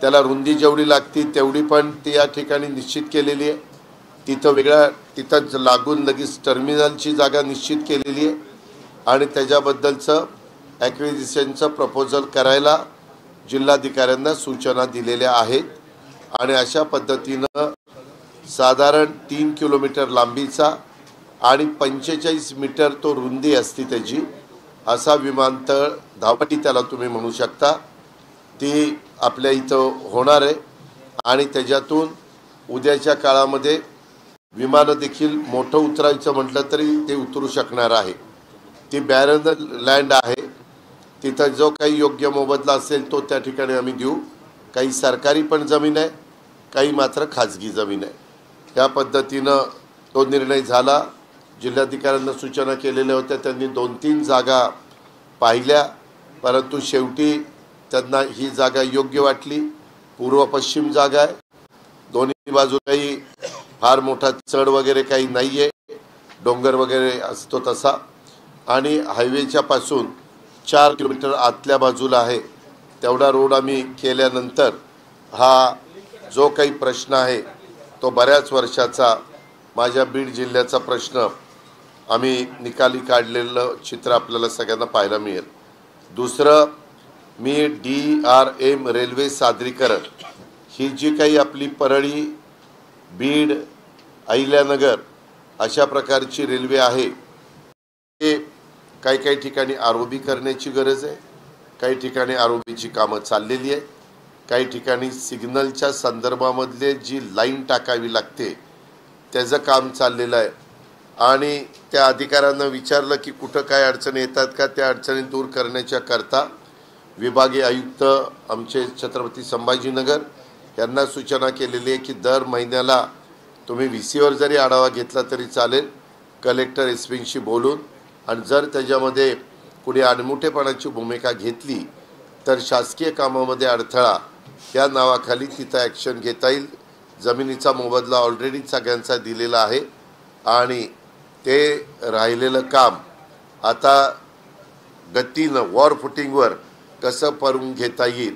त्याला रुंदी जेवढी लागती तेवढी पण ती या ठिकाणी निश्चित केलेली आहे। तिथं वेगळा तिथं लागून लगेच टर्मिनलची जागा निश्चित केलेली आहे आणि त्याच्याबद्दलचं ॲक्विजिशनचं प्रपोजल करायला जिल्हाधिकाऱ्यांना सूचना दिलेल्या आहेत आणि अशा पद्धतीनं साधारण 3 किलोमीटर लांबीचा आणि 45 मीटर तो रुंदी असती त्याची असा विमानतळ धावपट्टी त्याला तुम्ही म्हणू शकता ती आपल्या इथं होणार आहे आणि त्याच्यातून उद्याच्या काळामध्ये विमानं देखील मोठं उतरायचं म्हटलं तरी ते उतरू शकणार आहे। ती बॅरन लँड आहे, तिथं जो काही योग्य मोबदला असेल तो त्या ठिकाणी आम्ही देऊ। काही सरकारी पण जमीन आहे, काही मात्र खाजगी जमीन आहे। या पद्धतीनं तो निर्णय झाला। जिल्हाधिकाऱ्यांना सूचना केलेल्या होत्या, त्यांनी 2-3 जागा पाहिल्या परंतु शेवटी त्यांना ही जागा योग्य वाटली। पूर्व पश्चिम जागा आहे, दोन्ही बाजूलाही फार मोठा चढ वगैरे काही नाही आहे, डोंगर वगैरे असतो तसा आणि हायवेच्या पासून 4 किलोमीटर आतल्या बाजूला आहे। तेवढा रोड आम्ही केल्यानंतर हा जो काही प्रश्न आहे तो बऱ्याच वर्षाचा माझ्या बीड जिल्ह्याचा प्रश्न आम्ही निकाली काढलेलं चित्र आपल्याला सगळ्यांना पाहायला मिळेल। दुसरं मी DRM रेल्वे सादरीकरण ही जी काही आपली परळी बीड अहिल्यानगर अशा प्रकारची रेल्वे आहे ते काही ठिकाणी आरोबी करण्याची गरज आहे, काही ठिकाणी आरोबीची कामं चाललेली आहेत, काही ठिकाणी सिग्नलच्या संदर्भामधले जी लाईन टाकावी लागते त्याचं काम चाललेलं आहे आणि त्या अधिकाऱ्यांना विचारलं की कुठं काय अडचणी येतात का, त्या अडचणी दूर करण्याच्या करता विभागीय आयुक्त आमचे छत्रपती संभाजीनगर यांना सूचना केलेली आहे की दर महिन्याला तुम्ही VCवर जरी आढावा घेतला तरी चालेल, कलेक्टर SPंशी बोलून, आणि जर त्याच्यामध्ये कुणी अनमुठेपणाची भूमिका घेतली तर शासकीय कामामध्ये अडथळा या नावाखाली तिथं ॲक्शन घेता येईल। जमिनीचा मोबदला ऑलरेडी सगळ्यांचा दिलेला आहे आणि ते राहिलेलं काम आता गतीनं वॉर फुटिंगवर कसं करून घेता येईल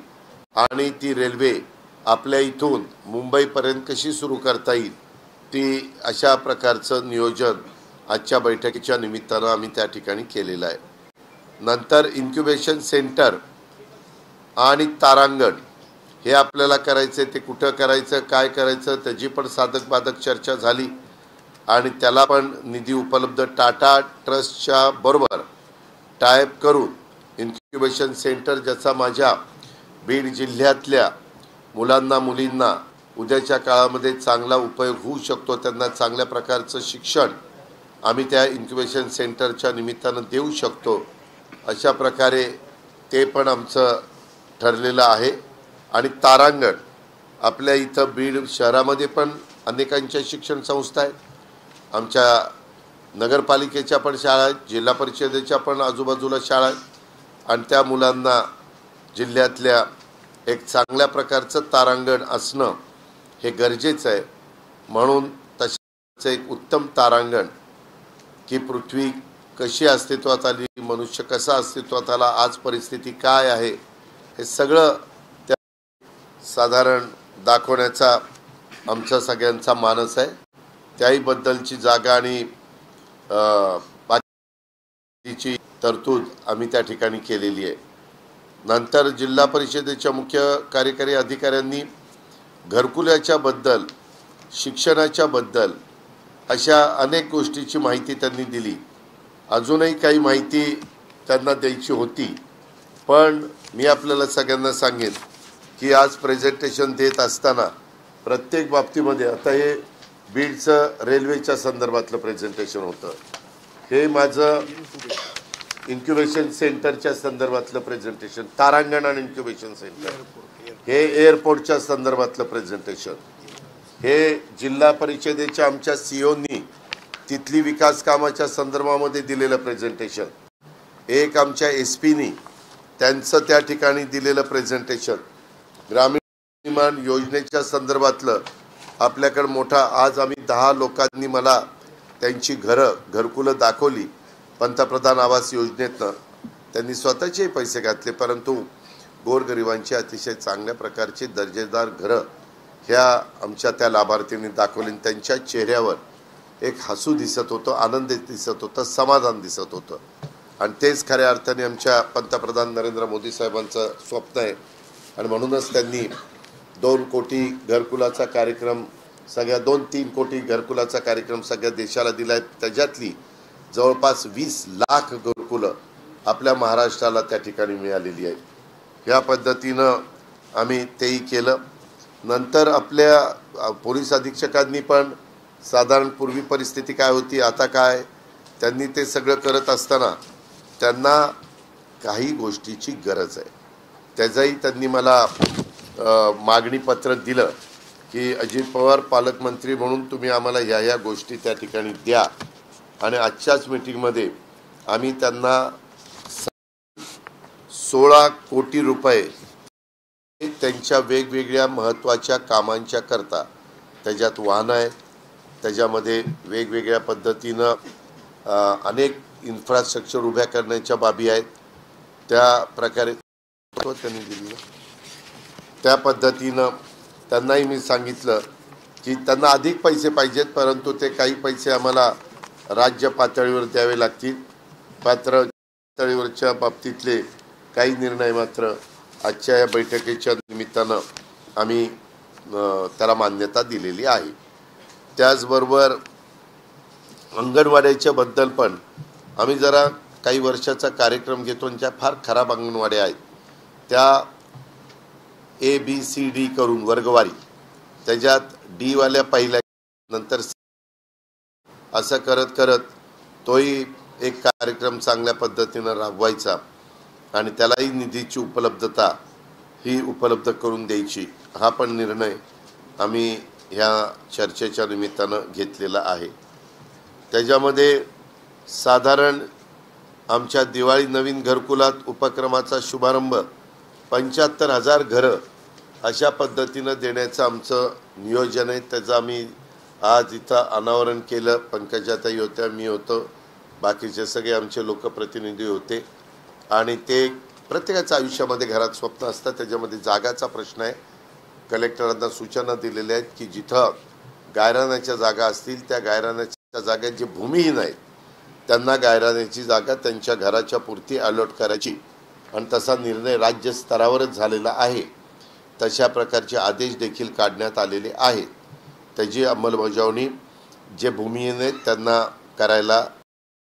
आणि ती रेल्वे आपल्या इथून मुंबईपर्यंत कशी सुरू करता येईल ती अशा प्रकारचं नियोजन आजच्या बैठकीच्या निमित्तानं आम्ही त्या ठिकाणी केलेलं आहे। नंतर इन्क्युबेशन सेंटर आणि तारांगण हे आपल्याला करायचं, ते कुठं करायचं काय करायचं त्याची पण साधक बाधक चर्चा झाली आणि त्याला पण निधी उपलब्ध टाटा ट्रस्टच्या बरोबर टायअप करून इन्क्युबेशन सेंटर ज्याचा माझ्या बीड जिल्ह्यातल्या मुलांना मुलींना उद्याच्या काळामध्ये चांगला उपयोग होऊ शकतो, त्यांना चांगल्या प्रकारचं शिक्षण आम्ही त्या इन्क्युबेशन सेंटरच्या निमित्तानं देऊ शकतो, अशा प्रकारे ते पण आमचं ठरलेलं आहे। आणि तारांगण आपल्या इथं बीड शहरामध्ये पण अनेकांच्या शिक्षण संस्था आहेत, आमच्या नगरपालिकेच्या पण शाळा आहेत, जिल्हा परिषदेच्या पण आजूबाजूला शाळा आहेत आणि त्या मुलांना जिल्ह्यातल्या एक चांगल्या प्रकारचं तारांगण असणं हे गरजेचं आहे। म्हणून तसं एक उत्तम तारांगण की पृथ्वी कशी अस्तित्वात आली, मनुष्य कसा अस्तित्वात आला, आज परिस्थिती काय आहे हे सगळं त्या साधारण दाखवण्याचा आमचा सगळ्यांचा मानस आहे। त्याहीबद्दलची जागा आणि बाकीची तरतूद आम्ही त्या ठिकाणी केलेली आहे। नंतर जिल्हा परिषदेच्या मुख्य कार्यकारी अधिकाऱ्यांनी घरकुलाच्या बद्दल, शिक्षणाच्या बद्दल अशा अनेक गोष्टीची माहिती त्यांनी दिली। अजूनही काही माहिती त्यांना द्यायची होती पण मी आपल्याला सगळ्यांना सांगेन की आज प्रेझेंटेशन देत असताना प्रत्येक बाबतीमध्ये आता हे बीडचं रेल्वेच्या संदर्भातलं प्रेझेंटेशन होतं, हे माझं इन्क्युबेशन सेंटरच्या संदर्भातलं प्रेझेंटेशन, तारांगण आणि इन्क्युबेशन सेंटर, हे एअरपोर्टच्या संदर्भातलं प्रेझेंटेशन, हे जिल्हा परिषदेच्या आमच्या COनी तिथली विकास कामाच्या संदर्भामध्ये दिलेलं प्रेझेंटेशन, एक आमच्या SPनी त्यांचं त्या ठिकाणी दिलेलं प्रेझेंटेशन, ग्रामीण विमान योजनेच्या संदर्भातलं आपल्याकडे मोठा, आज आम्ही 10 लोकांनी मला त्यांची घरकुलं दाखवली पंतप्रधान आवास योजनेतनं, त्यांनी स्वतःचे पैसे घातले परंतु गोरगरिबांची अतिशय चांगल्या प्रकारची दर्जेदार घरं ह्या आमच्या त्या लाभार्थींनी दाखवली। त्यांच्या चेहऱ्यावर एक हसू दिसत होतं, आनंद दिसत होतं, समाधान दिसत होतं। आणि तेच खऱ्या अर्थाने आमच्या पंतप्रधान नरेंद्र मोदी साहेबांचं स्वप्न आहे। आणि म्हणूनच त्यांनी 2 कोटी घरकुलाचा कार्यक्रम सगळ्या 2-3 कोटी घरकुलाचा कार्यक्रम सगळ्या देशाला दिलाय। त्याच्यातली जवळपास 20 लाख घरकुलं आपल्या महाराष्ट्राला त्या ठिकाणी मिळालेली आहेत। या पद्धतीनं आम्ही तेही केलं। नंतर आपल्या पोलीस अधीक्षकांनी पण साधारण पूर्वी परिस्थिती काय होती आता काय, त्यांनी ते सगळं करत असताना त्यांना काही गोष्टीची गरज आहे। त्याचंही त्यांनी मला मागणी पत्र दिलं की अजित पवार पालकमंत्री म्हणून तुम्ही आम्हाला ह्या गोष्टी त्या ठिकाणी द्या। आणि आजच्याच मीटिंगमध्ये आम्ही त्यांना 16 कोटी रुपये त्यांच्या वेगवेगळ्या महत्त्वाच्या कामांच्या करता, त्याच्यात वाहनं आहेत, त्याच्यामध्ये वेगवेगळ्या पद्धतीनं अनेक इन्फ्रास्ट्रक्चर उभ्या करण्याच्या बाबी आहेत, त्या प्रकारे त्यांनी दिली। त्या पद्धतीनं त्यांनाही मी सांगितलं की त्यांना अधिक पैसे पाहिजेत, परंतु ते काही पैसे आम्हाला राज्य पातळीवर द्यावे लागतील। पातळीवरच्या बाबतीतले काही निर्णय मात्र आजच्या या बैठकीच्या निमित्तानं आम्ही त्याला मान्यता दिलेली आहे। त्याचबरोबर अंगणवाड्याच्या बद्दल पण आम्ही जरा काही वर्षाचा कार्यक्रम घेतो आणि ज्या फार खराब अंगणवाड्या आहेत त्या ABCD करून वर्गवारी, त्याच्यात D वाल्या पहिल्या नंतर असं करत करत तोही एक कार्यक्रम चांगल्या पद्धतीनं राबवायचा आणि त्यालाही निधीची उपलब्धता ही उपलब्ध करून द्यायची, हा पण निर्णय आम्ही ह्या चर्चेच्या निमित्तानं घेतलेला आहे। त्याच्यामध्ये साधारण आमच्या दिवाळी नवीन घरकुलात उपक्रमाचा शुभारंभ 75,000 घरं अशा पद्धतीनं देण्याचं आमचं नियोजन आहे। त्याचं आम्ही आज इथं अनावरण केलं। पंकजाताई होत्या, मी होतो, बाकीचे सगळे आमचे लोकप्रतिनिधी होते। आणि ते प्रत्येकाच्या आयुष्यामध्ये घरात स्वप्न असतात, त्याच्यामध्ये जागाचा प्रश्न आहे। कलेक्टरांना सूचना दिलेल्या आहेत की जिथं गायरानाच्या जागा असतील त्या गायरानाच्या जागा जे भूमिहीन आहेत त्यांना गायरानाची जागा त्यांच्या घराच्या पुरती अलॉट करायची, आणि तसा निर्णय राज्य स्तरावरच झालेला आहे। तशा प्रकारचे आदेश देखील काढण्यात आलेले आहेत। त्याची अंमलबजावणी जे भूमिहीन आहेत त्यांना करायला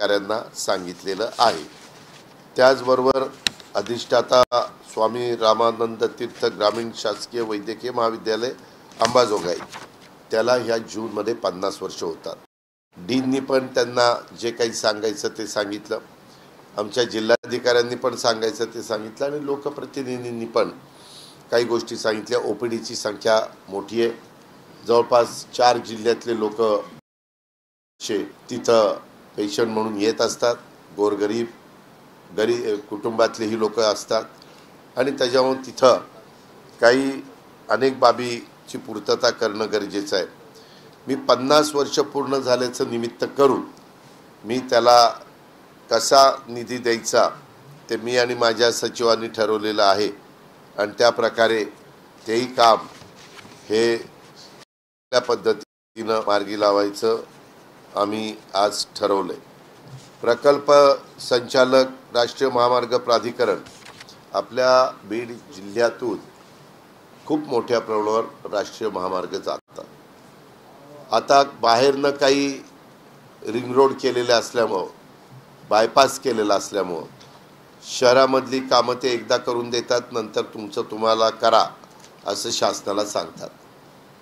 कार्यांना सांगितलेलं आहे। त्याचबरोबर अधिष्ठाता स्वामी रामानंद तीर्थ ग्रामीण शासकीय वैद्यकीय महाविद्यालय अंबाजोगाई त्याला ह्या जूनमध्ये 50 वर्ष होतात। डीननी पण त्यांना जे काही सांगायचं ते सांगितलं, आमच्या जिल्हाधिकाऱ्यांनी पण सांगायचं ते सांगितलं, आणि लोकप्रतिनिधींनी पण काही गोष्टी सांगितल्या। OPDची संख्या मोठी आहे, जवळपास 4 जिल्ह्यातले लोक तिथं पेशंट म्हणून येत असतात, गरीब कुटुंबातलेही लोक असतात, आणि त्याच्यामुळे तिथं काही अनेक बाबीची पूर्तता करणं गरजेचं आहे। मी 50 वर्ष पूर्ण झाल्याचं निमित्त करून मी त्याला कसा निधी द्यायचा ते मी आणि माझ्या सचिवांनी ठरवलेलं आहे, आणि त्या प्रकारे तेही काम हे त्या पद्धतीनं मार्गी लावायचं आम्ही आज ठरवलंय। प्रकल्प संचालक राष्ट्रीय महामार्ग प्राधिकरण आपल्या बीड जिल्ह्यातून खूप मोठ्या प्रमाणावर राष्ट्रीय महामार्ग जातात। आता बाहेरनं काही रिंग रोड केलेले असल्यामुळं, बायपास केलेला असल्यामुळं शहरामधली कामं ते एकदा करून देतात, नंतर तुम्हाला करा असं शासनाला सांगतात।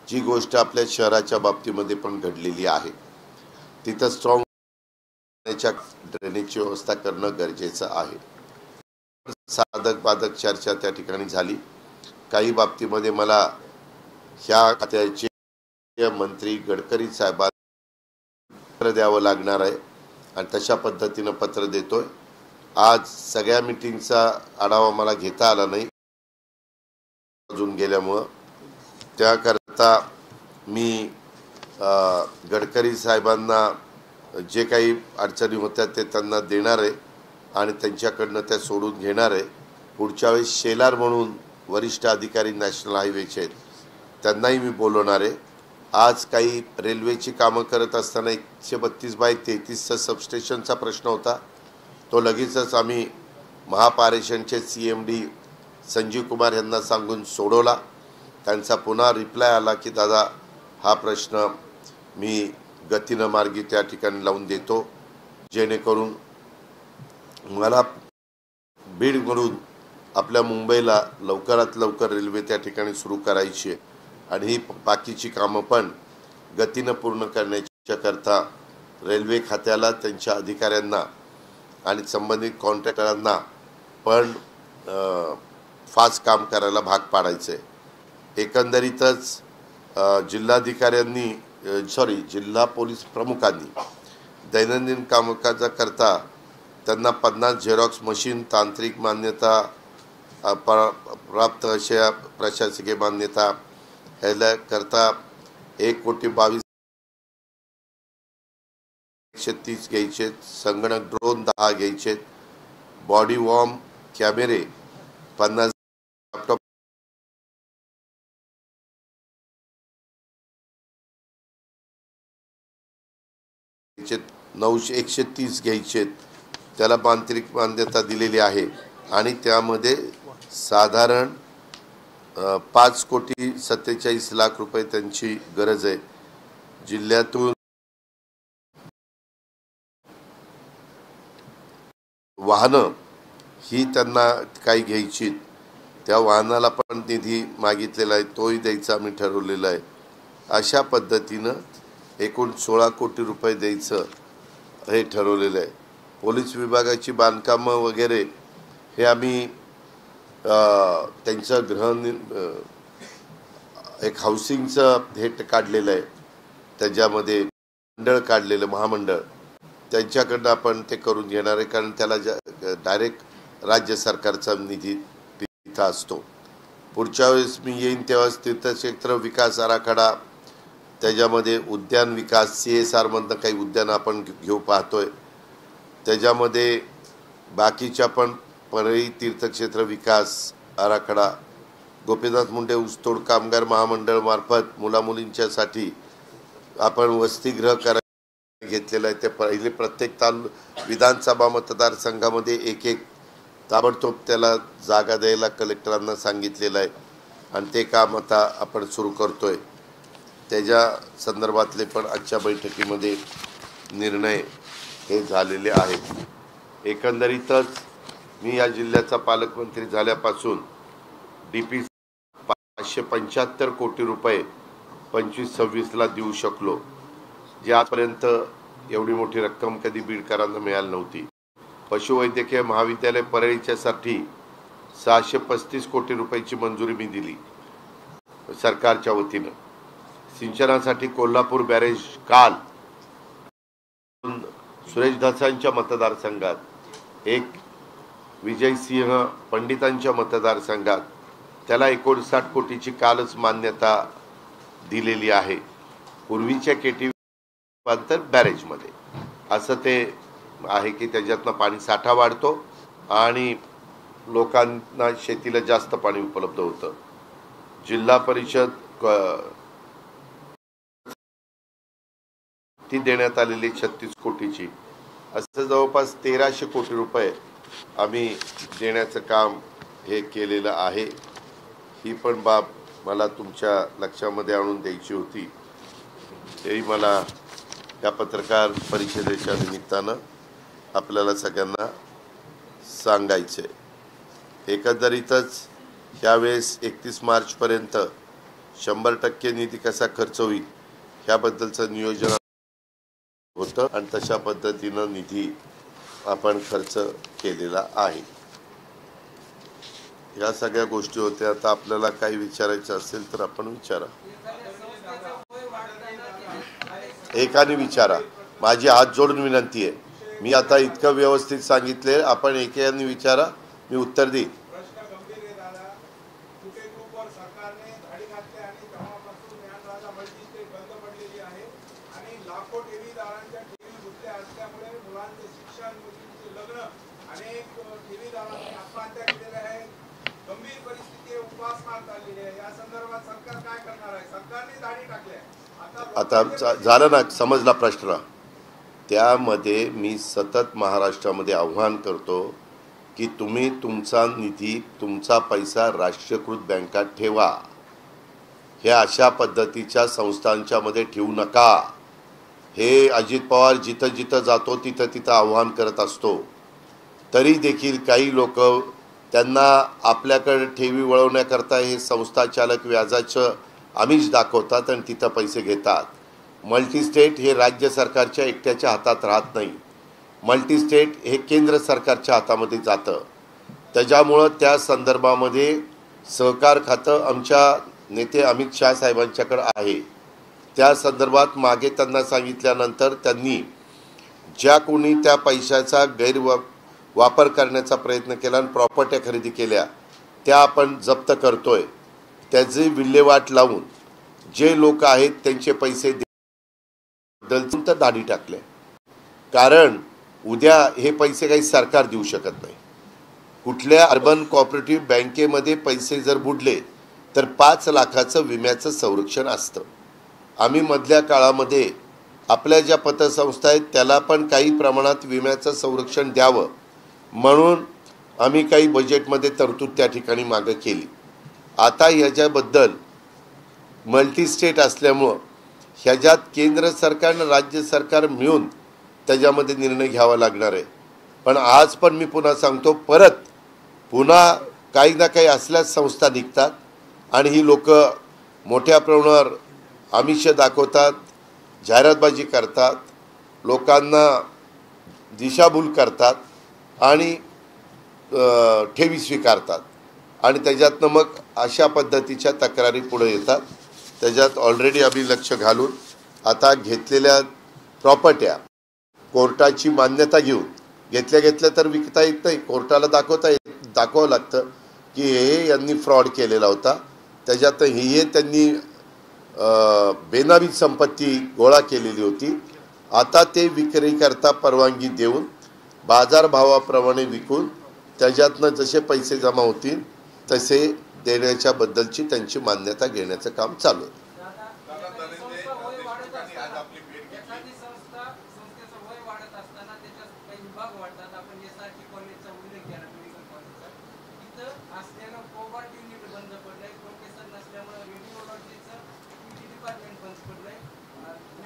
जी गोष्ट आपल्या शहराच्या बाबतीमध्ये पण घडलेली आहे। तिथं स्ट्रॉंग ड्रेनेजची व्यवस्था करणं गरजेचं आहे। साधक बाधक चर्चा त्या ठिकाणी झाली। काही बाबतीमध्ये मला ह्या खात्याचे मंत्री गडकरी साहेबांना पत्र द्यावं लागणार आहे, आणि तशा पद्धतीनं पत्र देतोय। आज सगळ्या मीटिंगचा आढावा मला घेता आला नाही अजून गेल्यामुळं, त्याकरता मी गडकरी साहेबांना जे काही अडचणी होत्या ते त्यांना देणार आहे, आणि त्यांच्याकडनं त्या सोडून घेणार आहे। पुढच्या वेळेस शेलार म्हणून वरिष्ठ अधिकारी नॅशनल हायवेचे आहेत, त्यांनाही मी बोलवणार आहे. आज काही रेल्वेची कामं करत असताना 132/33चा सबस्टेशनचा प्रश्न होता. तो लगेचच आम्ही महापारेषणचे CMD संजीव कुमार यांना सांगून सोडवला. त्यांचा पुन्हा रिप्लाय आला की दादा हा प्रश्न मी गतीनं मार्गी त्या ठिकाणी लावून देतो, जेणेकरून मला बीडवरून आपल्या मुंबईला लवकरात लवकर रेल्वे त्या ठिकाणी सुरू करायची आहे आणि ही बाकीची कामं पण गतीनं पूर्ण करण्याच्या करता रेल्वे खात्याला, त्यांच्या अधिकाऱ्यांना आणि संबंधित कॉन्ट्रॅक्टरांना पण फास्ट काम करायला भाग पाडायचं आहे. एकंदरीतच जिल्हाधिकाऱ्यांनी जिल्हा पोलीस प्रमुखांनी दैनंदिन कामकाजा करता त्यांना 50 झेरॉक्स मशीन, तांत्रिक मान्यता, प्राप्त अशा प्रशासकीय मान्यता ह्याला करता 1,22,130 घ्यायचे, संगणक ड्रोन 10 घ्यायचे, बॉडी वॉर्म कॅमेरे 50, लॅपटॉप 130 घ्यायचे, त्याला तांत्रिक मान्यता दिलेली आहे आणि त्यामध्ये साधारण 5,47,00,000 रुपये त्यांची गरज आहे. जिल्ह्यातून वाहनं ही त्यांना काही घ्यायची, त्या वाहनाला पण निधी मागितलेला आहे, तोही द्यायचा आम्ही ठरवलेला आहे. अशा पद्धतीनं एकूण 16 कोटी रुपये द्यायचं हे ठरवलेलं आहे. पोलीस विभागाची बांधकामं वगैरे हे आम्ही त्यांचं एक हाऊसिंगचं हे काढलेलं आहे, त्याच्यामध्ये मंडळ काढलेलं, महामंडळ, त्यांच्याकडनं आपण ते करून घेणार आहे, कारण त्याला डायरेक्ट राज्य सरकारचा निधी तिथं असतो. पुढच्या वेळेस मी येईन तेव्हा तीर्थक्षेत्र विकास आराखडा, त्याच्यामध्ये उद्यान विकास, CSR मधनं काही उद्यान आपण घेऊ पाहतोय, त्याच्यामध्ये बाकीच्या पण परळी तीर्थक्षेत्र विकास आराखडा, गोपीनाथ मुंडे ऊसतोड कामगार महामंडळ मार्फत मुलामुलींच्यासाठी आपण वसतिगृह करायला घेतलेलं आहे. ते पहिले प्रत्येक विधानसभा मतदारसंघामध्ये एक ताबडतोब त्याला जागा द्यायला कलेक्टरांना सांगितलेलं आहे आणि ते काम आता आपण सुरू करतोय. त्याच्या संदर्भातले पण आजच्या बैठकीमध्ये निर्णय हे झालेले आहेत. एकंदरीतच मी या जिल्ह्याचा पालकमंत्री झाल्यापासून DP 575 कोटी रुपये 25-26ला देऊ शकलो, जे आजपर्यंत एवढी मोठी रक्कम कधी बीडकरांना मिळाली नव्हती. पशुवैद्यकीय महाविद्यालय परळीच्यासाठी 635 कोटी रुपयाची मंजुरी मी दिली सरकारच्या वतीनं. सिंचनासाठी कोल्हापूर बॅरेज काल सुरेश धसांच्या मतदारसंघात, एक विजयसिंह पंडितांच्या मतदारसंघात त्याला 59 कोटीची कालच मान्यता दिलेली आहे. पूर्वीच्या KTV बॅरेजमध्ये असं ते आहे की त्याच्यातनं पाणी साठा वाढतो आणि लोकांना शेतीला जास्त पाणी उपलब्ध होतं. जिल्हा परिषद ती देण्यात आलेली 36 कोटीची, असं जवळपास 1300 कोटी रुपये आम्ही देण्याचं काम हे केलेलं आहे. ही पण बाब मला तुमच्या लक्षामध्ये आणून द्यायची होती, तेही मला या पत्रकार परिषदेच्या निमित्तानं आपल्याला सगळ्यांना सांगायचं आहे. एकंदरीतच यावेळेस 31 मार्चपर्यंत 100% निधी कसा खर्च होईल ह्याबद्दलचं नियोजन होतं आणि तशा पद्धतीनं निधी आपण खर्च केलेला आहे. या सगळ्या गोष्टी होत्या. आता आपल्याला काही विचारायचं असेल तर आपण विचारा, एकाने विचारा. माझी हात जोडून विनंती आहे. मी आता इतकं व्यवस्थित सांगितले, आपण एकाने विचारा, मी उत्तर देईन. अनेक ठेवीदारांनी आत्महत्या केलेल्या आहेत. गंभीर परिस्थिती उपासमार चाललेली आहे. या संदर्भात सरकार काय करणार आहे? सरकारने धाडी टाकल्या. आता झालं ना, समजला प्रश्न. त्यामध्ये मी सतत महाराष्ट्रामध्ये आव्हान करतो की तुम्ही तुमचा निधी, तुमचा पैसा राष्ट्रीयकृत बँकात ठेवा. हे अशा पद्धतीच्या संस्थांच्या मध्ये ठेवू नका. हे अजित पवार जिथं जिथं जातो तिथं तिथं आव्हान करत असतो. तरी देखील काही लोक त्यांना आपल्याकडे ठेवी वळवण्याकरता हे संस्था चालक व्याजाचं आमिष दाखवतात आणि तिथं पैसे घेतात. मल्टीस्टेट हे राज्य सरकारच्या एकट्याच्या हातात राहत नाही. मल्टीस्टेट हे केंद्र सरकारच्या हातामध्ये जातं. त्याच्यामुळं त्या संदर्भामध्ये सहकार खातं आमच्या नेते अमित शाह साहेबांच्याकडे आहे. त्या संदर्भात मागे त्यांना सांगितल्यानंतर त्यांनी ज्या कोणी त्या पैशाचा वापर करण्याचा प्रयत्न केला आणि प्रॉपर्ट्या खरेदी केल्या त्या आपण जप्त करतोय. त्याची विल्हेवाट लावून जे लोक आहेत त्यांचे पैसे बदलून तर दाढी टाकले. कारण उद्या हे पैसे काही सरकार देऊ शकत नाही. कुठल्या अर्बन कोऑपरेटिव्ह बँकेमध्ये पैसे जर बुडले तर 5 लाखाचं विम्याचं संरक्षण असतं. आम्ही मधल्या काळामध्ये आपल्या ज्या पतसंस्था आहेत त्याला पण काही प्रमाणात विम्याचं संरक्षण द्यावं म्हणून आम्ही काही बजेटमध्ये तरतूद त्या ठिकाणी मागं केली. आता ह्याच्याबद्दल मल्टीस्टेट असल्यामुळं ह्याच्यात केंद्र सरकार आणि राज्य सरकार मिळून त्याच्यामध्ये निर्णय घ्यावा लागणार आहे. पण आज पण मी पुन्हा सांगतो, पुन्हा काही ना काही असल्याच संस्था निघतात आणि ही लोक मोठ्या प्रमाणावर आमिष दाखवतात, जाहिरातबाजी करतात, लोकांना दिशाभूल करतात आणि ठेवी स्वीकारतात आणि त्याच्यातनं मग अशा पद्धतीच्या तक्रारी पुढे येतात. त्याच्यात ऑलरेडी आम्ही लक्ष घालून आता घेतलेल्या प्रॉपर्ट्या कोर्टाची मान्यता घेऊन घेतल्या तर विकता येत नाही. कोर्टाला दाखवावं लागतं की हे यांनी फ्रॉड केलेला होता. त्याच्यात हे त्यांनी बेनामी संपत्ती गोळा केलेली होती. आता ते विक्रीकरता परवानगी देऊन बाजारभावाप्रमाणे विकून त्याच्यातनं जसे पैसे जमा होतील तसे देण्याच्या बद्दलची त्यांची मान्यता घेण्याचं काम चालू आहे.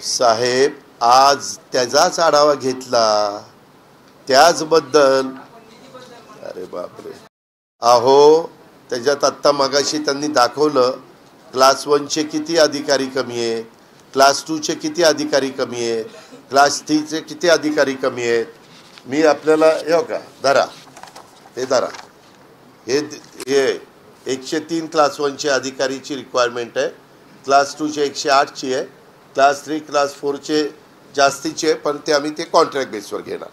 साहेब आज त्याचाच आढावा घेतला त्याचबद्दल. अरे बापरे, अहो त्याच्यात आत्ता मगाशी त्यांनी दाखवलं क्लास 1चे किती अधिकारी कमी आहेत, क्लास 2चे किती अधिकारी कमी आहेत, क्लास 3चे किती अधिकारी कमी आहेत. मी आपल्याला हे का धरा, हे धरा, हे 103 क्लास 1चे अधिकारीची रिक्वायरमेंट आहे. क्लास 2चे 108ची आहे. क्लास 3 क्लास 4चे जास्तीचे, पण ते आम्ही ते कॉन्ट्रॅक्ट बेसवर घेणार.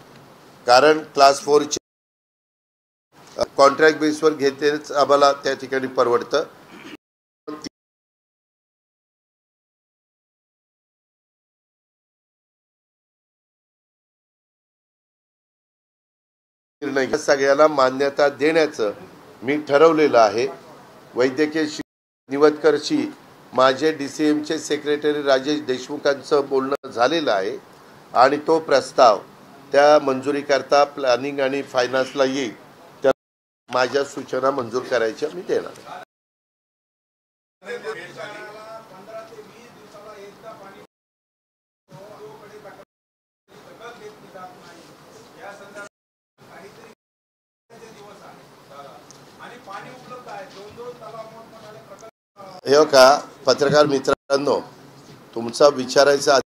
कारण क्लास 4चे कॉन्ट्रॅक्ट बेसवर घेतेच आम्हाला त्या ठिकाणी परवडतं. सगळ्याला मान्यता देण्याचं मी ठरवलेलं आहे. वैद्यकीय निवतकरशी माझे DCMचे सेक्रेटरी राजेश देशमुखांचं बोलणं झालेलं आहे आणि तो प्रस्ताव त्या मंजुरीकरता प्लॅनिंग आणि फायनान्सला येईल. त्या माझ्या सूचना मंजूर करायच्या मी देणार. हे का पत्रकार मित्रांनो, तुमचा विचारायचा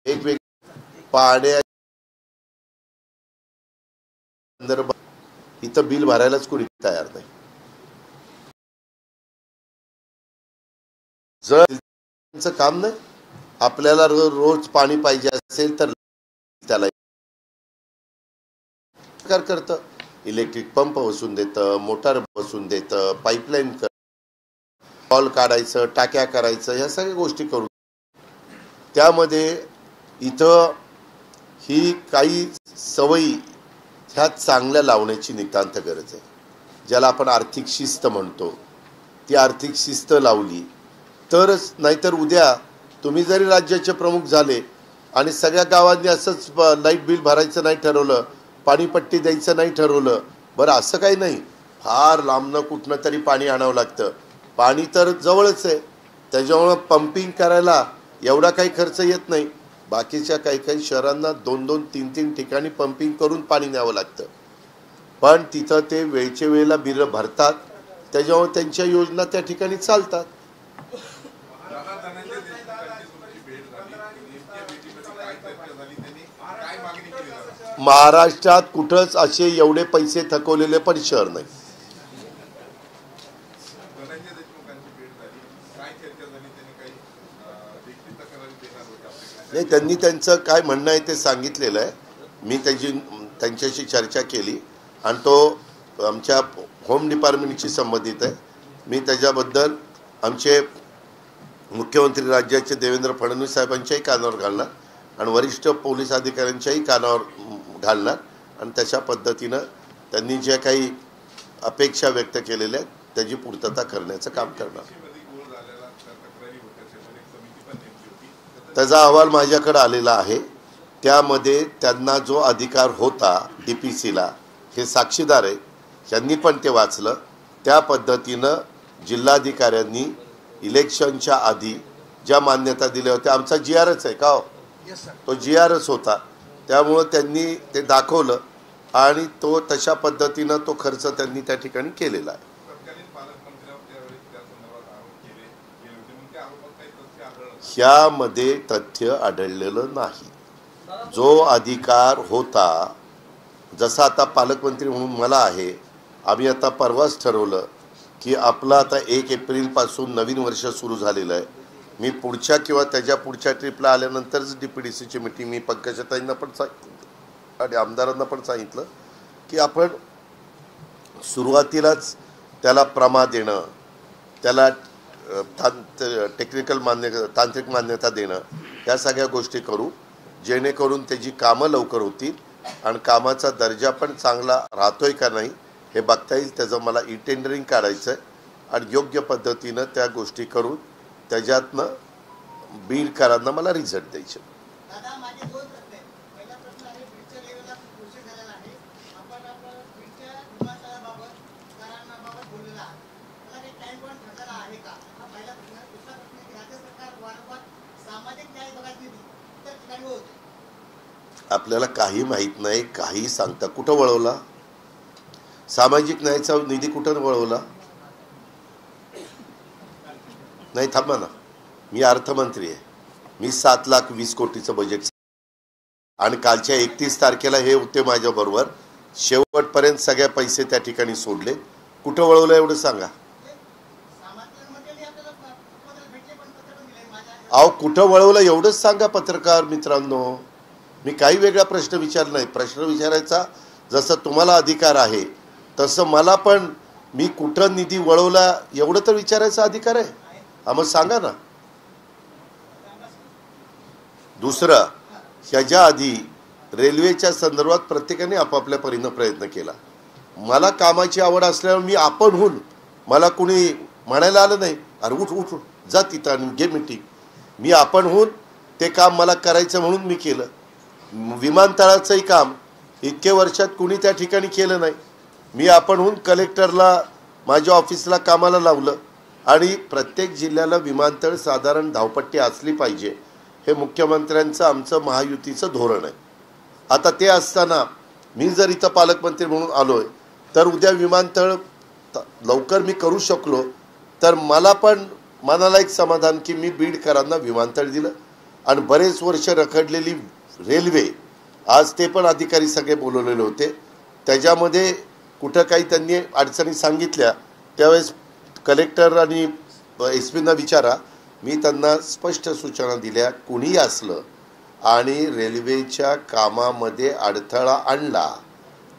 एक पाड्या इथं बिल भरायलाच कोणी तयार नाही. जर त्यांचं काम नाही, आपल्याला रोज पाणी पाहिजे असेल तर त्याला करतं, इलेक्ट्रिक पंप बसून देतं, मोटार बसून देतं, पाईपलाईन हॉल काढायचं, टाक्या करायचं, ह्या सगळ्या गोष्टी करू. त्यामध्ये इथं ही काही सवयी ह्या चांगल्या लावण्याची नितांत गरज आहे. ज्याला आपण आर्थिक शिस्त म्हणतो, ती आर्थिक शिस्त लावली तरच. नाहीतर उद्या तुम्ही जरी राज्याचे प्रमुख झाले आणि सगळ्या गावांनी असंच लाईट बिल भरायचं नाही ठरवलं, पाणीपट्टी द्यायचं नाही ठरवलं, बरं असं काही नाही, फार लांबनं कुठनं तरी पाणी आणावं लागतं. पाणी तर जवळच आहे, त्याच्यामुळं पंपिंग करायला एवढा काही खर्च येत नाही. बाकीच्या काही काही शहरांना 2-2, 3-3 ठिकाणी पंपिंग करून पाणी न्यावं लागतं. पण तिथं ते वेळच्या वेळेला बिलं भरतात, त्याच्यामुळे त्यांच्या योजना त्या ठिकाणी चालतात. महाराष्ट्रात कुठंच असे एवढे पैसे थकवलेले पण शहर नाही. नाही, त्यांनी त्यांचं काय म्हणणं आहे ते सांगितलेलं आहे. मी त्यांच्याशी चर्चा केली आणि तो आमच्या होम डिपार्टमेंटशी संबंधित आहे. मी त्याच्याबद्दल आमचे मुख्यमंत्री राज्याचे देवेंद्र फडणवीस साहेबांच्याही कानावर घालणार आणि वरिष्ठ पोलीस अधिकाऱ्यांच्याही कानावर घालणार आणि तशा पद्धतीनं त्यांनी ज्या काही अपेक्षा व्यक्त केलेल्या आहेत त्याची पूर्तता करण्याचं काम करणार. त्याचा अहवाल माझ्याकडे आलेला आहे. त्यामध्ये त्यांना जो अधिकार होता DPCला, हे साक्षीदार आहे, यांनी पण ते वाचलं. त्या पद्धतीनं जिल्हाधिकाऱ्यांनी इलेक्शनच्या आधी ज्या मान्यता दिल्या होत्या, आमचा GRच आहे का हो, तो GRच होता, त्यामुळं त्यांनी ते दाखवलं आणि तो तशा पद्धतीनं तो खर्च त्यांनी त्या ठिकाणी केलेला आहे. ह्यामध्ये तथ्य आढळलेलं नाही. जो अधिकार होता, जसा आता पालकमंत्री म्हणून मला आहे, आम्ही आता परवाच ठरवलं की आपलं आता 1 एप्रिलपासून नवीन वर्ष सुरू झालेलं आहे. मी पुढच्या किंवा त्याच्या पुढच्या ट्रिपला आल्यानंतरच DPDCची मीटिंग मी पंकजाताईंना पण सांगितलं आणि आमदारांना पण सांगितलं की आपण सुरुवातीलाच त्याला प्रमा देणं, त्याला तांत्रिक मान्यता देणं, या सगळ्या गोष्टी करू, जेणेकरून त्याची कामं लवकर होतील आणि कामाचा दर्जा पण चांगला राहतोय का नाही हे बघता येईल. त्याचं मला टेंडरिंग काढायचं आहे आणि योग्य पद्धतीनं त्या गोष्टी करून त्याच्यातनं बीडकरांना मला रिझल्ट द्यायचे. आपल्याला काही माहित नाही, काही सांगता. कुठं वळवला सामाजिक न्यायाचा निधी? कुठं वळवला? नाही, थांबा ना, मी अर्थमंत्री आहे. मी 7,20,00,000 कोटीचं बजेट आणि कालच्या 31 तारखेला हे होते माझ्याबरोबर, शेवटपर्यंत सगळे पैसे त्या ठिकाणी सोडले. कुठं वळवलं एवढं सांगा. अहो, कुठं वळवलं एवढंच सांगा पत्रकार मित्रांनो. मी काही वेगळा प्रश्न विचारला नाही. प्रश्न विचारायचा जसं तुम्हाला अधिकार आहे तसं मला पण मी कुठं निधी वळवला एवढं तर विचारायचा अधिकार आहे. मग सांगा ना. दुसरं, ह्याच्या आधी रेल्वेच्या संदर्भात प्रत्येकाने आपापल्या परीनं प्रयत्न केला. मला कामाची आवड असल्यामुळे मी आपणहून, मला कुणी म्हणायला आलं नाही अरे उठ उठ जा तिथं आणि घे मीटिंग, मी आपणहून ते काम मला करायचं म्हणून मी केलं. विमानतळाचंही काम इतके वर्षात कुणी त्या ठिकाणी केलं नाही. मी आपणहून कलेक्टरला माझ्या ऑफिसला कामाला लावलं आणि प्रत्येक जिल्ह्याला विमानतळ साधारण धावपट्टी असली पाहिजे, हे मुख्यमंत्र्यांचं आमचं महायुतीचं धोरण आहे. आता ते असताना मी जर इथं पालकमंत्री म्हणून आलोय तर उद्या विमानतळ लवकर मी करू शकलो तर मला पण मनाला एक समाधान की मी बीडकरांना विमानतळ दिलं. आणि बरेच वर्ष रखडलेली रेल्वे, आज ते पण अधिकारी सगळे बोलवलेले होते, त्याच्यामध्ये कुठं काही त्यांनी अडचणी सांगितल्या त्यावेळेस कलेक्टर आणि SP ना विचारा, मी त्यांना स्पष्ट सूचना दिल्या, कुणीही असलं आणि रेल्वेच्या कामामध्ये अडथळा आणला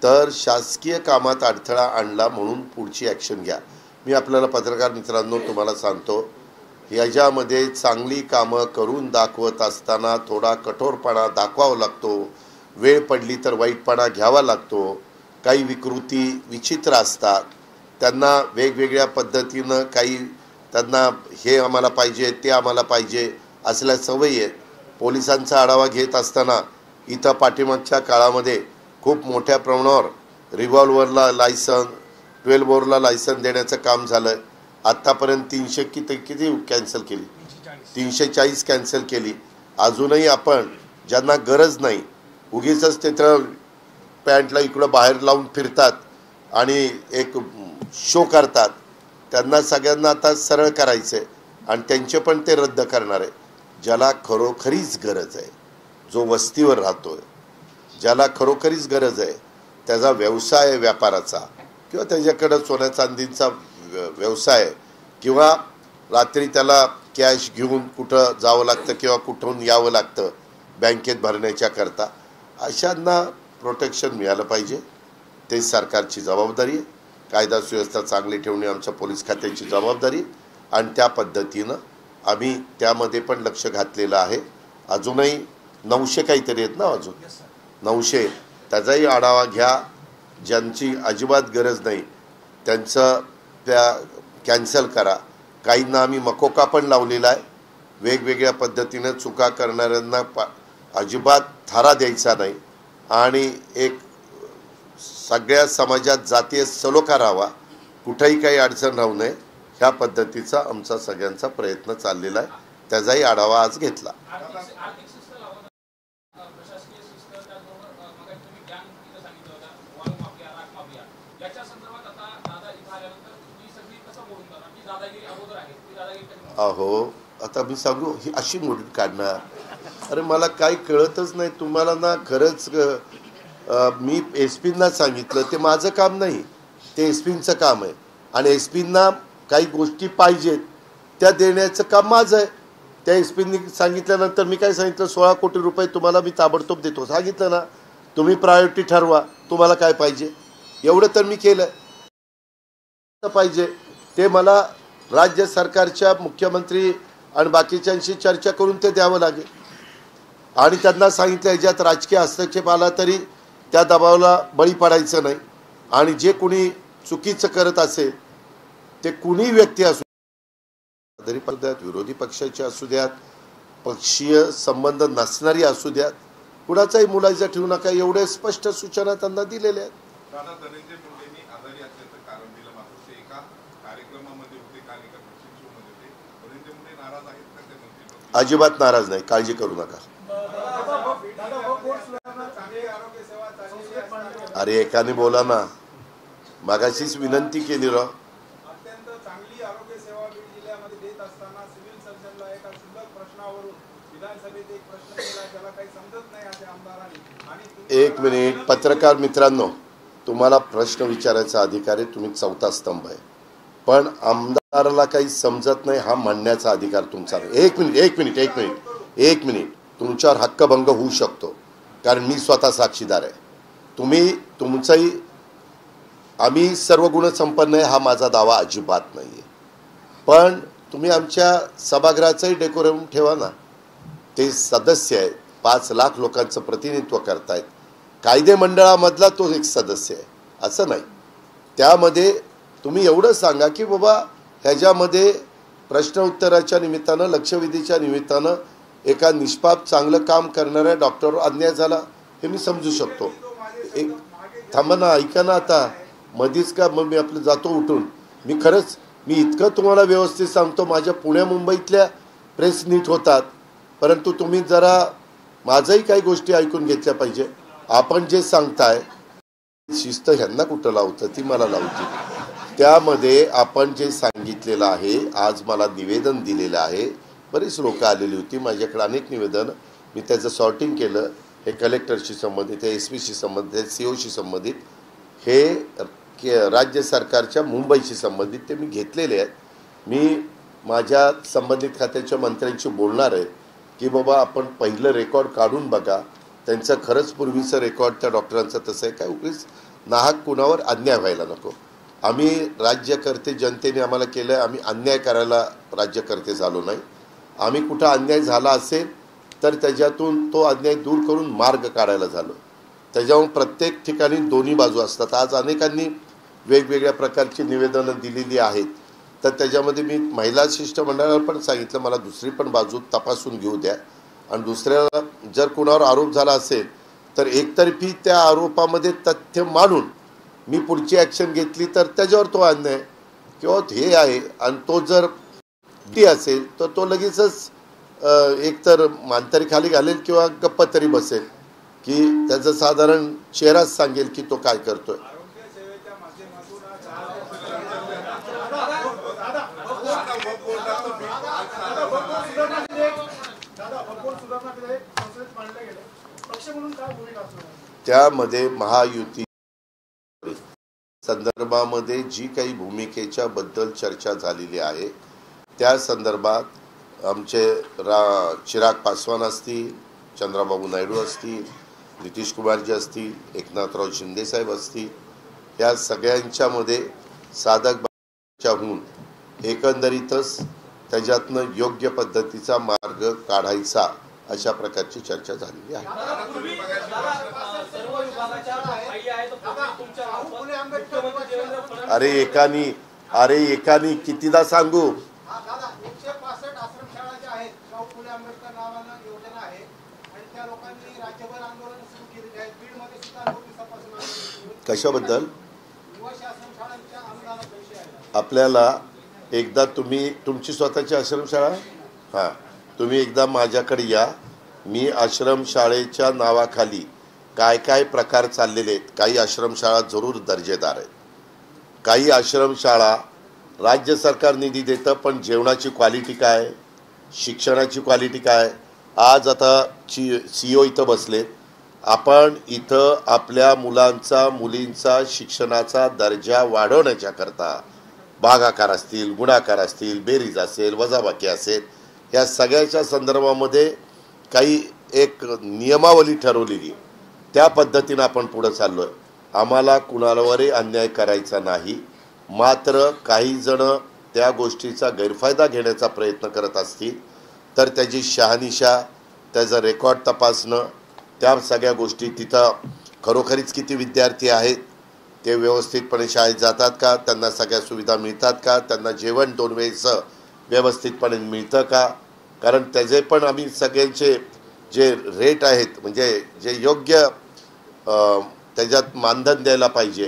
तर शासकीय कामात अडथळा आणला म्हणून पुढची ॲक्शन घ्या. मी आपल्याला पत्रकार मित्रांनो तुम्हाला सांगतो, याच्यामध्ये चांगली कामं करून दाखवत असताना थोडा कठोरपणा दाखवावा लागतो, वेळ पडली तर वाईटपणा घ्यावा लागतो. काही विकृती विचित्र असतात, त्यांना वेगवेगळ्या पद्धतीनं काही त्यांना हे आम्हाला पाहिजे ते आम्हाला पाहिजे असल्या सवयी आहेत. पोलिसांचा आढावा घेत असताना इथं पाठीमागच्या काळामध्ये खूप मोठ्या प्रमाणावर रिव्हॉल्वरला लायसन 12 बोरला लायसन देण्याचं काम झालं. आत्तापर्यंत 300 किती कॅन्सल केली, 340 कॅन्सल केली. अजूनही आपण ज्यांना गरज नाही उगीच तिथं पॅन्टला इकडं बाहेर लावून फिरतात आणि एक शो करतात, त्यांना सगळ्यांना आता सरळ करायचं आहे आणि त्यांचे पण ते रद्द करणार आहे. ज्याला खरोखरीच गरज आहे, जो वस्तीवर राहतोय, ज्याला खरोखरीच गरज आहे, त्याचा व्यवसाय आहे व्यापाराचा किंवा त्याच्याकडं सोन्या चांदीचा व्यवसाय किंवा रात्री त्याला कॅश घेऊन कुठं जावं लागतं किंवा कुठून यावं लागतं बँकेत भरण्याच्या करता, अशांना प्रोटेक्शन मिळालं पाहिजे. ते सरकारची जबाबदारी आहे. कायदा सुव्यवस्था चांगली ठेवणे आमच्या पोलीस खात्याची जबाबदारी आहे आणि त्या पद्धतीनं आम्ही त्यामध्ये पण लक्ष घातलेलं आहे. अजूनही 900 काहीतरी आहेत ना, अजून 900, त्याचाही आढावा घ्या. ज्यांची अजिबात गरज नाही त्यांचं त्या कॅन्सल करा. काहींना आम्ही मकोका पण लावलेला आहे. वेगवेगळ्या पद्धतीनं चुका करणाऱ्यांना अजिबात थारा द्यायचा नाही आणि एक सगळ्या समाजात जातीय सलोखा राहावा, कुठेही काही अडचण राहू नये, ह्या पद्धतीचा आमचा सगळ्यांचा प्रयत्न चाललेला आहे. त्याचाही आढावा आज घेतला. अहो आता मी सांगू ही अशी मोडीत काढणार, अरे मला काही कळतच नाही तुम्हाला ना. खरंच मी एसपींना सांगितलं, ते माझं काम नाही, ते एसपींचं काम आहे आणि एसपींना काही गोष्टी पाहिजेत त्या देण्याचं काम माझं आहे. त्या एसपींनी सांगितल्यानंतर मी काय सांगितलं, 16 कोटी रुपये तुम्हाला मी ताबडतोब देतो सांगितलं ना. तुम्ही प्रायोरिटी ठरवा तुम्हाला काय पाहिजे, एवढं तर मी केलं पाहिजे. ते मला राज्य सरकारच्या मुख्यमंत्री आणि बाकीच्यांशी चर्चा करून ते द्यावं लागेल आणि त्यांना सांगितलं ह्याच्यात राजकीय हस्तक्षेप आला तरी त्या दबावाला बळी पडायचं नाही आणि जे कुणी चुकीचं करत असेल ते कुणी व्यक्ती असू तरी द्यात, विरोधी पक्षाचे असू द्यात, पक्षीय संबंध नसणारी असू द्यात, कुणाचाही मुलायचा ठेवू नका, एवढे स्पष्ट सूचना त्यांना दिलेल्या आहेत. अजिबात नाराज नाही, काळजी करू नका. अरे एकाने बोला ना, मागाशीच विनंती केली राव. अत्यंत चांगली आरोग्य सेवा बीड जिल्ह्यामध्ये देत असताना सिव्हिल सर्जनला एका शुल्लक प्रश्नावरून विधानसभेत एक प्रश्न केला ज्याला काही समजत नाही असे आमदारांनी आणि एक मिनिट पत्रकार मित्रांनो, तुम्हाला प्रश्न विचारायचा अधिकार आहे, तुम्ही चौथा स्तंभ आहे, पण आमदाराला काही समजत नाही हा म्हणण्याचा अधिकार तुमचा नाही. एक मिनिट तुमच्यावर हक्कभंग होऊ शकतो कारण मी स्वतः साक्षीदार आहे. तुम्ही तुमचाही आम्ही सर्व गुण संपन्न आहे हा माझा दावा अजिबात नाही आहे, पण तुम्ही आमच्या सभागृहाचंही डेकोरम ठेवा ना. ते सदस्य आहेत, 5 लाख लोकांचं प्रतिनिधित्व करतायत, कायदे मंडळामधला तो एक सदस्य आहे असं नाही. त्यामध्ये तुम्ही एवढं सांगा की बाबा ह्याच्यामध्ये प्रश्न उत्तराच्या निमित्तानं लक्षवेधीच्या निमित्तानं एका निष्पाप चांगलं काम करणाऱ्या डॉक्टरवर अन्याय झाला हे मी समजू शकतो. एक थांबा ना, ऐका ना, आता मधीच का मग मी आपलं जातो उठून. मी खरंच मी इतकं तुम्हाला व्यवस्थित सांगतो, माझ्या पुण्या मुंबईतल्या प्रेस नीट होतात, परंतु तुम्ही जरा माझंही काही गोष्टी ऐकून घेतल्या पाहिजे. आपण जे सांगताय शिस्त ह्यांना कुठं लावतं ती मला लावते. त्यामध्ये आपण जे सांगितलेलं आहे, आज मला निवेदन दिलेलं आहे, बरीच लोकं आलेली होती माझ्याकडे, अनेक निवेदन मी त्याचं सॉर्टिंग केलं. हे कलेक्टरशी संबंधित, हे एसपीशी संबंधित, सीओशी संबंधित, हे राज्य सरकारच्या मुंबईशी संबंधित ते मी घेतलेले आहेत. मी माझ्या संबंधित खात्याच्या मंत्र्यांशी बोलणार आहे की बाबा आपण पहिलं रेकॉर्ड काढून बघा, त्यांचं खरंच पूर्वीचं रेकॉर्ड त्या डॉक्टरांचं तसं आहे काय, उगीच नाहक कुणावर अन्याय व्हायला नको. आम्ही राज्यकर्ते जनतेने आम्हाला केलं आहे, आम्ही अन्याय करायला राज्यकर्ते झालो नाही. आम्ही कुठं अन्याय झाला असेल तर त्याच्यातून तो अन्याय दूर करून मार्ग काढायला झालो. त्याच्याहून प्रत्येक ठिकाणी दोन्ही बाजू असतात. आज अनेकांनी वेगवेगळ्या प्रकारची निवेदनं दिलेली आहेत. तर त्याच्यामध्ये मी महिला शिष्टमंडळाला पण सांगितलं मला दुसरी पण बाजू तपासून घेऊ द्या आणि दुसऱ्याला जर कोणावर आरोप झाला असेल तर एकतर्फी त्या आरोपामध्ये तथ्य मांडून मी पुढची ॲक्शन घेतली तर त्याच्यावर तो अन्याय किंवा हे आहे आणि तो जर टी असेल तर तो लगेचच एकतर मानतरी खाली घालेल किंवा गप्प तरी बसेल की त्याचं साधारण चेहराच सांगेल की तो काय करतोय. त्यामध्ये महायुती संदर्भामध्ये जी काही भूमिकेच्या बद्दल चर्चा झालेली आहे त्या संदर्भात आमचे चिराग पासवान असतील, चंद्राबाबू नायडू असतील, नितीश कुमारजी असतील, एकनाथराव शिंदे साहेब असतील, या सगळ्यांच्यामध्ये साधक होऊन एकंदरीतच त्याच्यातनं योग्य पद्धतीचा मार्ग काढायचा अशा प्रकारची चर्चा झालेली आहे. अरे एकानी कितीदा सांगू. कशाबद्दल आपल्याला एकदा तुम्ही तुमची स्वतःची आश्रमशाळा हां तुम्ही एकदा माझ्याकडे या. मी आश्रमशाळेच्या नावाखाली काय काय प्रकार चाललेले आहेत. काही आश्रमशाळा जरूर दर्जेदार आहेत. काही आश्रमशाळा राज्य सरकार निधी देतं पण जेवणाची क्वालिटी काय, शिक्षणाची क्वालिटी काय. आज आता CEO इथं बसलेत. आपण इथं आपल्या मुलांचा मुलींचा शिक्षणाचा दर्जा वाढवण्याच्या करता भागाकार असतील, गुणाकार असतील, बेरीज असेल, वजाबाकी असेल, या सगळ्याच्या संदर्भामध्ये काही एक नियमावली ठरवलेली त्या पद्धतीनं आपण पुढे चाललो आहे. आम्हाला कुणावरही अन्याय करायचा नाही. मात्र काही जण त्या गोष्टीचा गैरफायदा घेण्याचा प्रयत्न करत असतील तर त्याची शहानिशा, त्याचा रेकॉर्ड तपासणं, त्या सगळ्या गोष्टी तिथं खरोखरीच किती विद्यार्थी आहेत, ते व्यवस्थितपणे शाळेत जातात का, त्यांना सगळ्या सुविधा मिळतात का, त्यांना जेवण 2 वेळेचं व्यवस्थितपणे मिळतं का. कारण त्याचे पण आम्ही सगळ्यांचे जे रेट आहेत म्हणजे जे योग्य त्याच्यात मानधन द्यायला पाहिजे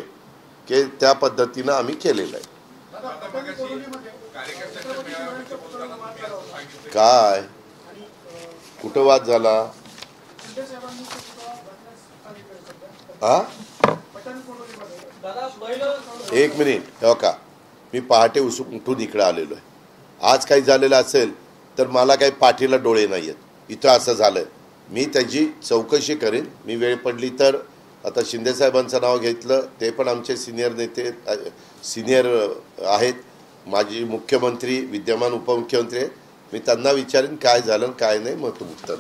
की त्या पद्धतीनं आम्ही केलेलं आहे. काय कुठं वाद झाला हा? एक मिनिट हो का. मी पहाटे उठून इकडे आलेलो आहे. आज काही झालेलं असेल तर मला काही पाठीला डोळे नाही आहेत. इथं असं झालं मी त्याची चौकशी करेन. मी वेळ पडली तर आता शिंदेसाहेबांचं नाव घेतलं, ते पण आमचे सिनियर नेते सिनियर आहेत. माजी मुख्यमंत्री, विद्यमान उपमुख्यमंत्री आहेत. मी त्यांना विचारेन काय झालं काय नाही, मग तू उत्तर.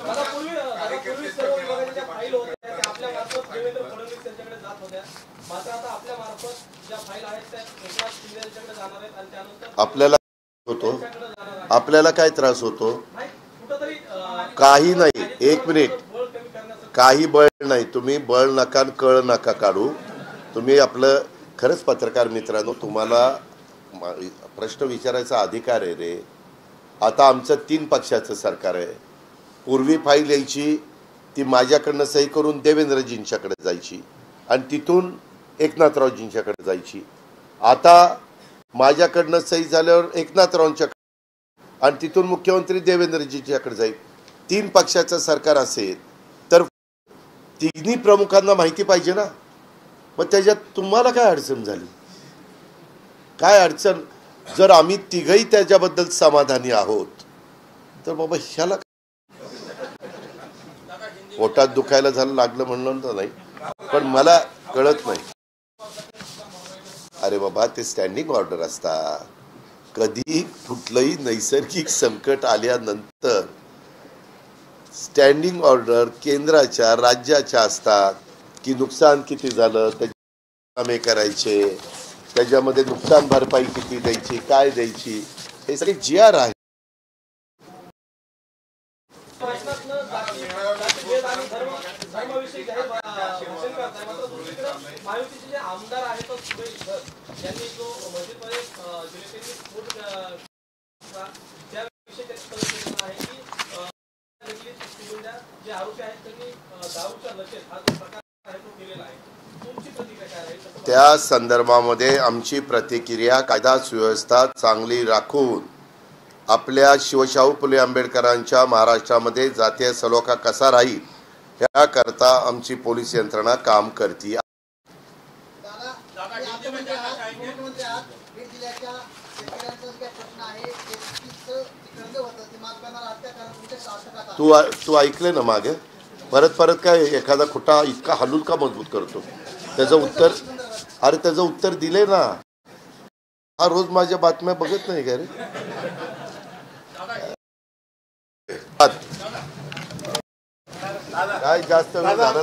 आपल्याला काय त्रास होतो. काही नाही. एक मिनिट. काही बळ नाही. तुम्ही बळ नका कळ नका काढू. तुम्ही आपलं खरंच पत्रकार मित्रांनो तुम्हाला प्रश्न विचारायचा अधिकार आहे रे. आता आमचं 3 पक्षाचं सरकार आहे. पूर्वी फाईल यायची ती माझ्याकडनं सही करून देवेंद्रजींच्याकडे जायची आणि तिथून एकनाथरावजींच्याकडे जायची. आता माझ्याकडनं सही झाल्यावर एकनाथरावांच्याकडे आणि तिथून मुख्यमंत्री देवेंद्रजींच्याकडे जाईल. 3 पक्षाचं सरकार असेल तर तिन्ही प्रमुखांना माहिती पाहिजे ना. मग त्याच्यात तुम्हाला काय अडचण झाली. काय अडचण. जर आम्ही तिघही त्याच्याबद्दल समाधानी आहोत तर बाबा ह्याला पोटात दुखायला झालं लागलं म्हणलं तर नाही. पण मला कळत नाही. अरे बाबा ते स्टँडिंग ऑर्डर असतात. कधी कुठलंही नैसर्गिक संकट आल्यानंतर स्टँडिंग ऑर्डर केंद्राच्या राज्याच्या असतात की नुकसान किती झालं त्याचे करायचे, त्याच्यामध्ये नुकसान भरपाई किती द्यायची, काय द्यायची, हे सगळे GR आहे. आमदार आहेत यांनी जो मस्जिदमध्ये आहे की जे आरोपी आहेत त्यांनी दारूच्या नशेत हा जो प्रकार आहे तो केलेला आहे. तुमची प्रतिक्रिया काय आहे? त्या संदर्भामध्ये आमची प्रतिक्रिया कायदा सुव्यवस्था चांगली राखून आपल्या शिवशाहू फुले आंबेडकरांच्या महाराष्ट्रामध्ये जातीय सलोखा कसा राहील याकरता आमची पोलीस यंत्रणा काम करते. तू ऐकले ना मागे परत काय एखादा खोटा इतका हलून का मजबूत करतो? त्याचं उत्तर दिले ना. हा रोज माझ्या बातम्या बघत नाही का रे? काय जास्त वेळ झाला